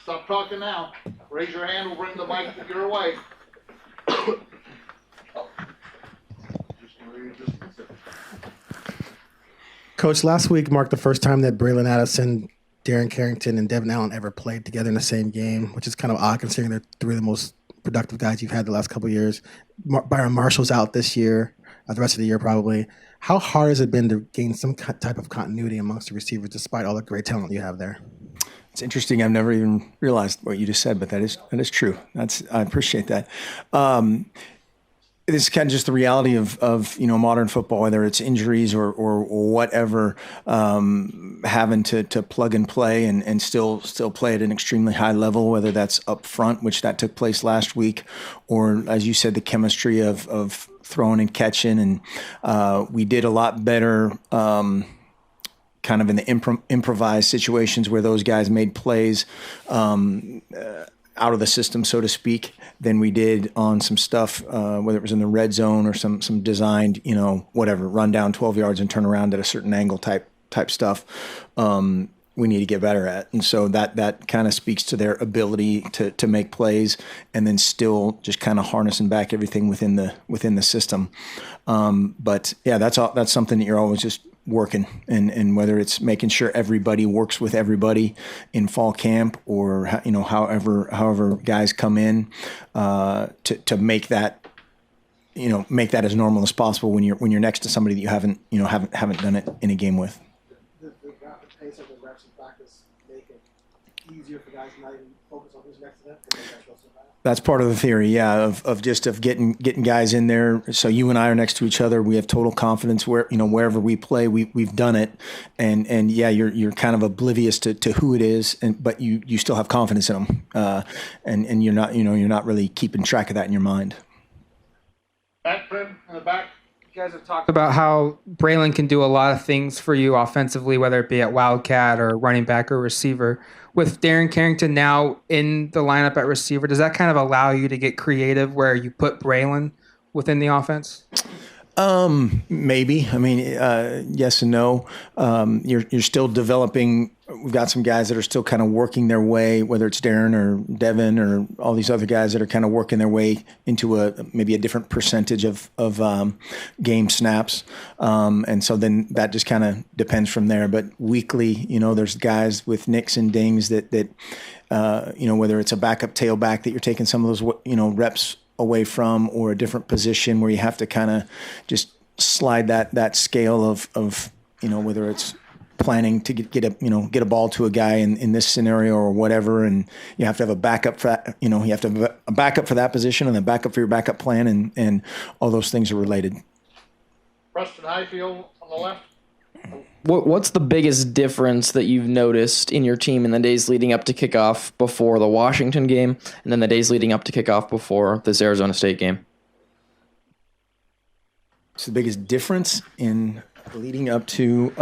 stop talking now. Raise your hand, we'll bring the mic your way. Coach, last week marked the first time that Braylon Addison, Darren Carrington, and Devin Allen ever played together in the same game, which is kind of odd considering they're three of the most productive guys you've had the last couple of years. Byron Marshall's out this year, the rest of the year probably. How hard has it been to gain some type of continuity amongst the receivers despite all the great talent you have there? It's interesting. I've never even realized what you just said, but that is true. I appreciate that. It's kind of just the reality of modern football, whether it's injuries or whatever, having to plug and play and still play at an extremely high level, whether that's up front, which that took place last week, or as you said, the chemistry of throwing and catching. And we did a lot better kind of in the improvised situations where those guys made plays out of the system, so to speak, than we did on some stuff, whether it was in the red zone or some designed, whatever, run down 12 yards and turn around at a certain angle type stuff. We need to get better at. And so that kind of speaks to their ability to make plays and then still just kind of harnessing back everything within the system. But yeah, that's something that you're always just working, and whether it's making sure everybody works with everybody in fall camp or however guys come in to make that as normal as possible when you're next to somebody that you haven't done it in a game with. The rapid pace of the reps in practice make it easier for guys to not even focus on who's next to them. That's part of the theory, yeah, of getting guys in there. So you and I are next to each other. We have total confidence wherever we play, we've done it, and yeah, you're kind of oblivious to who it is, but you still have confidence in them, and you're not really keeping track of that in your mind. Backfrim in the back. You guys have talked about how Braylon can do a lot of things for you offensively, whether it be at Wildcat or running back or receiver. With Darren Carrington now in the lineup at receiver, does that kind of allow you to get creative where you put Braylon within the offense? Maybe. I mean, yes and no. You're still developing. We've got some guys that are still kind of working their way, whether it's Darren or Devin or all these other guys that are kind of working their way into maybe a different percentage of game snaps. And so then that just kind of depends from there. But weekly, there's guys with nicks and dings that whether it's a backup tailback that you're taking some of those, reps away from, or a different position where you have to kind of just slide that scale of whether it's planning to get a ball to a guy in this scenario or whatever, and you have to have a backup for that. You have to have a backup for that position and then backup for your backup plan, and all those things are related. Preston Highfield on the left. What's the biggest difference that you've noticed in your team in the days leading up to kickoff before the Washington game, and then the days leading up to kickoff before this Arizona State game? It's the biggest difference in leading up to.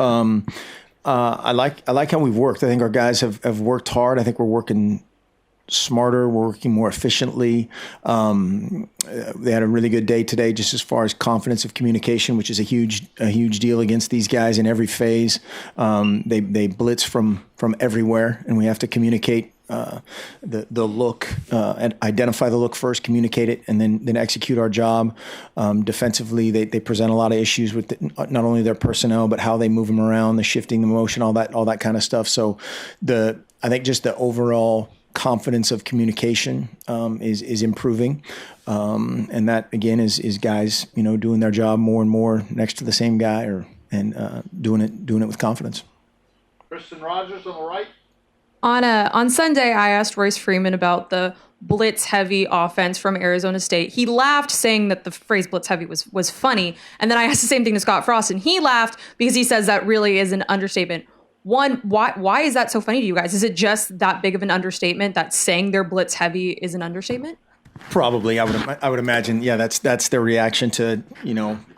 I like how we've worked. I think our guys have worked hard. I think we're working smarter. We're working more efficiently. They had a really good day today, just as far as confidence of communication, which is a huge deal against these guys in every phase. They blitz from everywhere, and we have to communicate the look and identify the look first, communicate it, and then execute our job. Defensively, they present a lot of issues with not only their personnel but how they move them around, the shifting, the motion, all that kind of stuff. So I think just the overall confidence of communication is improving, and that again is guys doing their job more and more next to the same guy and doing it with confidence. Kristen Rogers on the right. On Sunday, I asked Royce Freeman about the blitz-heavy offense from Arizona State. He laughed, saying that the phrase blitz-heavy was funny. And then I asked the same thing to Scott Frost, and he laughed because he says that really is an understatement. One, why is that so funny to you guys? Is it just that big of an understatement that saying they're blitz-heavy is an understatement? Probably, I would imagine. Yeah, that's their reaction to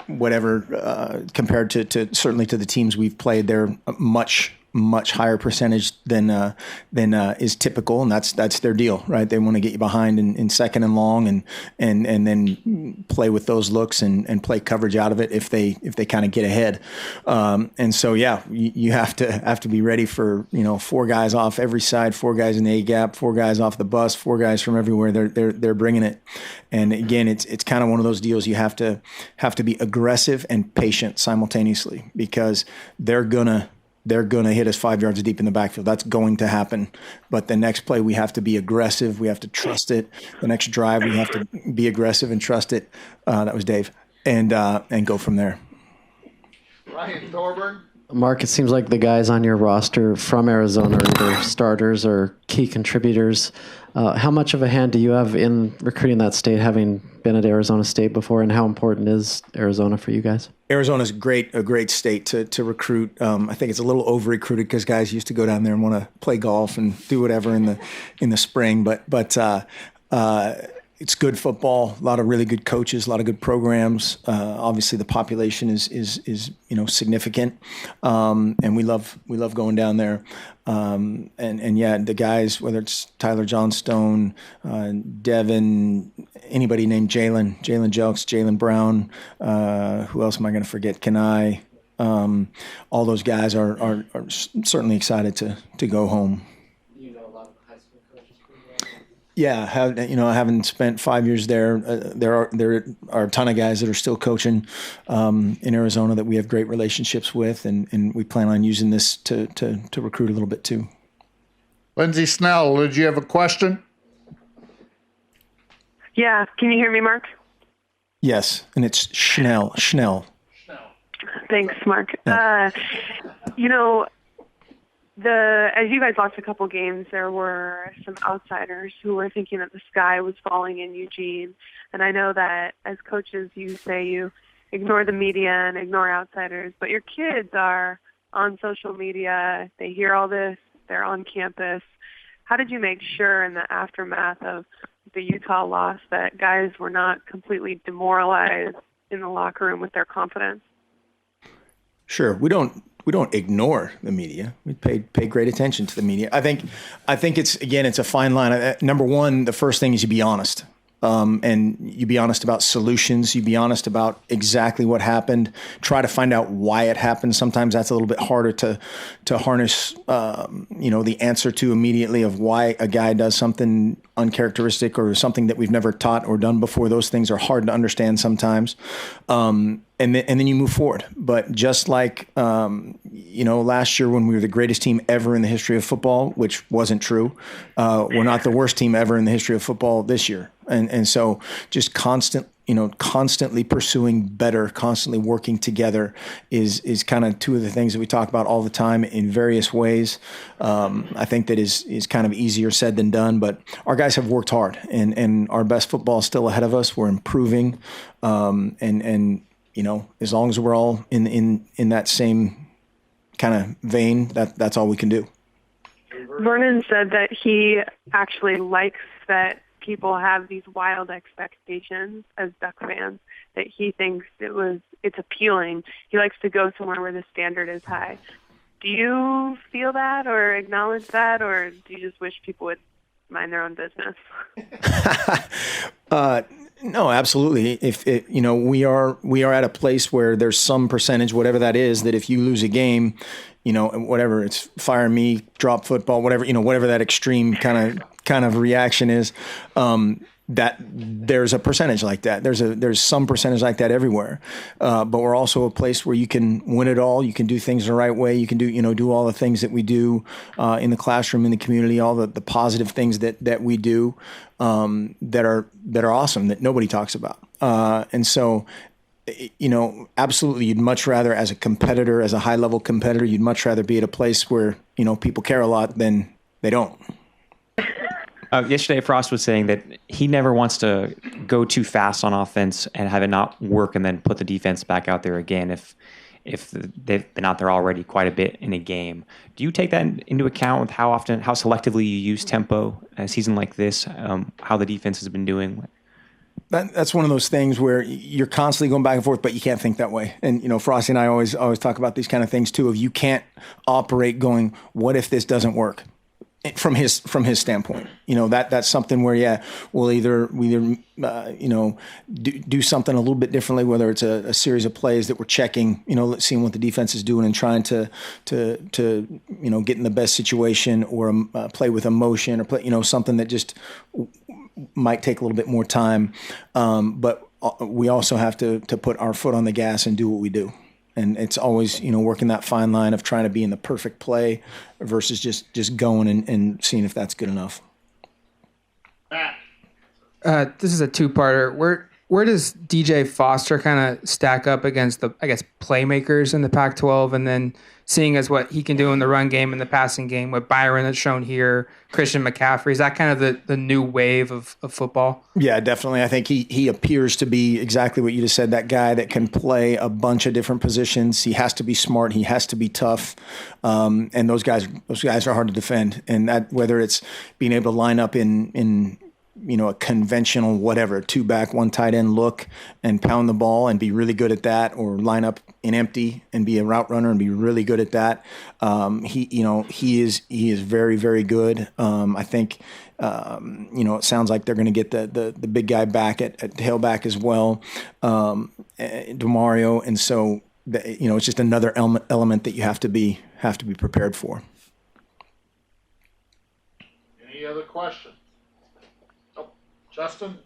whatever compared to certainly to the teams we've played. They're much much higher percentage than is typical, and that's their deal, right? They want to get you behind in second and long, and then play with those looks and play coverage out of it if they kind of get ahead. And so you have to be ready for 4 guys off every side, 4 guys in the A gap, 4 guys off the bus, 4 guys from everywhere. They're bringing it. And again, it's kind of one of those deals you have to be aggressive and patient simultaneously, because they're gonna hit us 5 yards deep in the backfield. That's going to happen. But the next play, we have to be aggressive. We have to trust it. The next drive, we have to be aggressive and trust it. That was Dave, and go from there. Ryan Thorburn. Mark, it seems like the guys on your roster from Arizona are either starters or key contributors. How much of a hand do you have in recruiting that state, having been at Arizona State before, and how important is Arizona for you guys? Arizona's a great state to recruit. I think it's a little over-recruited because guys used to go down there and want to play golf and do whatever in the spring, but it's good football, a lot of really good coaches, a lot of good programs. Obviously, the population is significant, and we love going down there. The guys, whether it's Tyler Johnstone, Devin, anybody named Jalen Jelks, Jalen Brown, who else am I going to forget? Kenai. All those guys are certainly excited to go home. Yeah, having spent 5 years there, there are a ton of guys that are still coaching in Arizona that we have great relationships with, and we plan on using this to recruit a little bit too. Lindsay Snell, did you have a question? Yeah, can you hear me, Mark? Yes, and it's Schnell. Thanks, Mark. As you guys watched a couple games, there were some outsiders who were thinking that the sky was falling in Eugene. And I know that as coaches, you say you ignore the media and ignore outsiders, but your kids are on social media. They hear all this. They're on campus. How did you make sure in the aftermath of the Utah loss that guys were not completely demoralized in the locker room with their confidence? Sure. We don't ignore the media. We pay great attention to the media. I think it's a fine line. Number one, the first thing is you be honest. And you be honest about solutions. You be honest about exactly what happened. Try to find out why it happened. Sometimes that's a little bit harder to harness, the answer to immediately of why a guy does something uncharacteristic or something that we've never taught or done before. Those things are hard to understand sometimes. And then you move forward. But just like, last year when we were the greatest team ever in the history of football, which wasn't true, we're not the worst team ever in the history of football this year. And so just constantly pursuing better, constantly working together is kind of two of the things that we talk about all the time in various ways. I think that is kind of easier said than done, but our guys have worked hard and our best football is still ahead of us. We're improving. As long as we're all in that same kind of vein, that's all we can do. Vernon said that he actually likes that people have these wild expectations as Duck fans, that he thinks it's appealing. He likes to go somewhere where the standard is high. Do you feel that or acknowledge that, or do you just wish people would mind their own business? No, absolutely. We are at a place where there's some percentage, whatever that is, that if you lose a game, whatever, it's fire me, drop football, whatever that extreme kind of reaction is, that there's a percentage like that. There's some percentage like that everywhere. But we're also a place where you can win it all. You can do things the right way. You can do all the things that we do in the classroom, in the community, all the positive things that we do that are awesome that nobody talks about. And so, absolutely, you'd much rather, as a competitor, as a high level competitor, you'd much rather be at a place where people care a lot than they don't. Yesterday, Frost was saying that he never wants to go too fast on offense and have it not work and then put the defense back out there again if they've been out there already quite a bit in a game. Do you take that into account with how selectively you use tempo in a season like this, how the defense has been doing? That's one of those things where you're constantly going back and forth, but you can't think that way. And Frosty and I always talk about these kind of things too. Of you can't operate going, what if this doesn't work? From his standpoint, that's something where we'll either do something a little bit differently, whether it's a series of plays that we're checking, seeing what the defense is doing and trying to get in the best situation, or play with emotion, or play something that just might take a little bit more time, but we also have to put our foot on the gas and do what we do. And it's always, working that fine line of trying to be in the perfect play versus just going and seeing if that's good enough. This is a two-parter. Where does DJ Foster kind of stack up against the, playmakers in the Pac-12, and then seeing as what he can do in the run game and the passing game with Byron that's shown here, Christian McCaffrey? Is that kind of the new wave of football? Yeah, definitely. I think he appears to be exactly what you just said, that guy that can play a bunch of different positions. He has to be smart. He has to be tough. And those guys are hard to defend. And that, whether it's being able to line up in a conventional whatever 2-back 1 tight end look and pound the ball and be really good at that, or line up in empty and be a route runner and be really good at that. He is very, very good. I think it sounds like they're going to get the big guy back at tailback as well, DeMario, and so it's just another element that you have to be prepared for. Any other questions? Justin?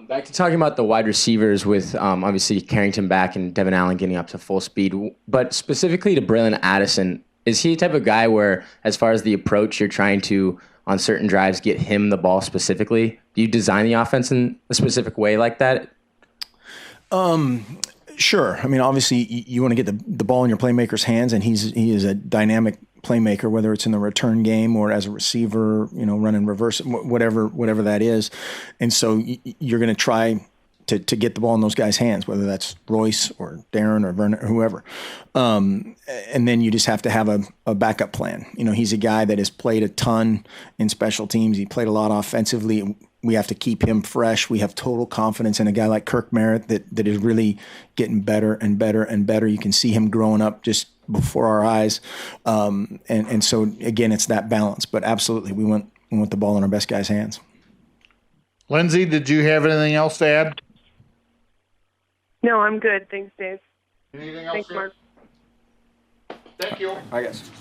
Back to talking about the wide receivers with obviously Carrington back and Devin Allen getting up to full speed, but specifically to Braylon Addison, is he the type of guy where, as far as the approach, you're trying to, on certain drives, get him the ball specifically? Do you design the offense in a specific way like that? Sure. I mean, obviously, you want to get the ball in your playmaker's hands, and he is a dynamic playmaker, whether it's in the return game or as a receiver, running reverse, whatever that is. And so you're going to try to get the ball in those guys' hands, whether that's Royce or Darren or Vernon or whoever. And then you just have to have a backup plan. He's a guy that has played a ton in special teams. He played a lot offensively. We have to keep him fresh. We have total confidence in a guy like Kirk Merritt that is really getting better and better and better. You can see him growing up just before our eyes. And so, again, it's that balance. But absolutely, we want the ball in our best guys' hands. Lindsay, did you have anything else to add? No, I'm good. Thanks, Dave. Anything else? Thanks, Mark. Thank you. I guess.